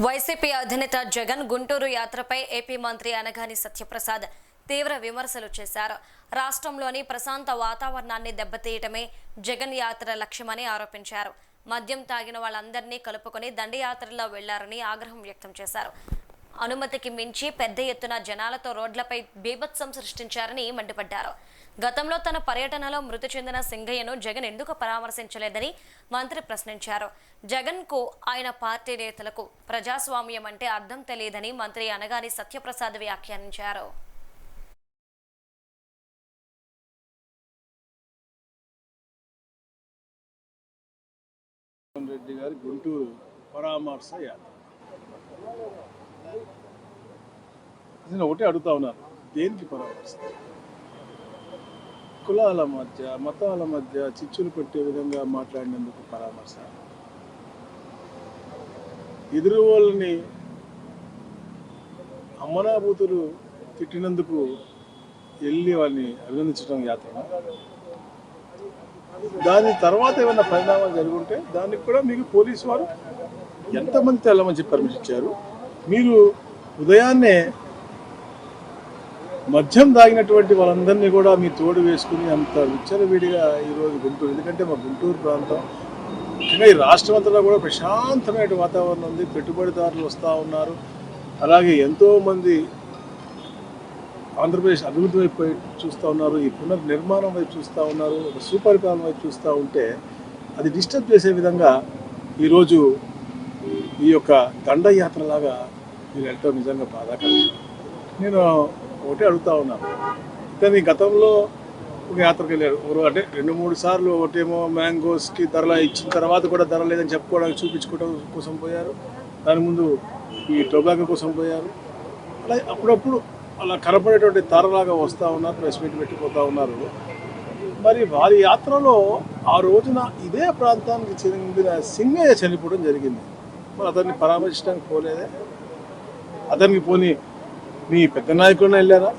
YCP అధినేత Jagan Guntur యాత్రపై AP మంత్రి అనగాని సత్యప్రసాద్ తీవ్ర విమర్శలు చేశారు. రాష్ట్రంలోని ప్రశాంత వాతావరణాన్ని దెబ్బతీయటమే జగన్ యాత్ర లక్ష్యమని ఆరోపించారు. మద్యం తాగిన వాళ్ళందరినీ కలుపుకొని దండయాత్రలో వెళ్లారని ఆగ్రహం వ్యక్తం చేశారు. అనుమతికి మించి పెద్ద ఎత్తున జనాలతో రోడ్లపై బీభత్సం సృష్టించారని మండిపడ్డారు. గతంలో తన పర్యటనలో మృతి చెందిన సింగయ్యను జగన్ ఎందుకు పరామర్శించలేదని మంత్రి ప్రశ్నించారు. జగన్ కు ఆయన పార్టీ నేతలకు ప్రజాస్వామ్యం అంటే అర్థం తెలియదని మంత్రి అనగాని సత్యప్రసాద్ వ్యాఖ్యానించారు. రెడ్డి గారి గుంటూరు పరామర్శ యాత్ర. నేను ఒకటే అడుగుతా ఉన్నాను, దేనికి పరామర్శ? కులాల మధ్య మతాల మధ్య చిచ్చులు పెట్టే విధంగా మాట్లాడినందుకు పరామర్శ? ఎదురు వాళ్ళని అమ్మనాభూతులు తిట్టినందుకు వెళ్ళి వాళ్ళని అభినందించడం యాత్ర? దాని తర్వాత ఏమైనా పరిణామాలు జరుగుంటే దానికి కూడా మీకు పోలీసు వారు ఎంతమంది వెళ్ళమని చెప్పి పర్మిషన్ ఇచ్చారు? మీరు ఉదయాన్నే మద్యం దాగినటువంటి వాళ్ళందరినీ కూడా మీ తోడు వేసుకుని అంత విచ్చలవిడిగా ఈరోజు గుంటూరు, ఎందుకంటే మా గుంటూరు ప్రాంతం ముఖ్యంగా ఈ రాష్ట్రం అంతటా కూడా ప్రశాంతమైన వాతావరణం ఉంది. పెట్టుబడిదారులు వస్తూ ఉన్నారు. అలాగే ఎంతోమంది ఆంధ్రప్రదేశ్ అభివృద్ధి వైపు చూస్తూ ఉన్నారు, ఈ పునర్నిర్మాణం వైపు చూస్తూ ఉన్నారు, ఒక సుపరిపాలన వైపు చూస్తూ ఉంటే అది డిస్టర్బ్ చేసే విధంగా ఈరోజు ఈ యొక్క దండయాత్రలాగా మీరు వెళ్ళటం నిజంగా బాధాకరం. నేను ఒకటే అడుగుతా ఉన్నాను, కానీ గతంలో ఒక యాత్రకు వెళ్ళారు, అంటే 2-3 సార్లు. ఒకటేమో మ్యాంగోస్కి ధరల ఇచ్చిన తర్వాత కూడా ధర లేదని చెప్పుకోవడానికి చూపించుకోవడం కోసం పోయారు, దాని ముందు ఈ టొబాకో కోసం పోయారు. అలా అప్పుడప్పుడు అలా కనపడేటువంటి తారలాగా వస్తూ ఉన్నారు, ప్రెస్ మీట్ పెట్టిపోతూ ఉన్నారు. మరి వారి యాత్రలో ఆ రోజున ఇదే ప్రాంతానికి చెందిన సింగయ్య చనిపోవడం జరిగింది. మరి అతన్ని పరామర్శించడానికి పోలేదే? అతనికి పోనీ మీ పెద్ద నాయకుడిని వెళ్ళారా?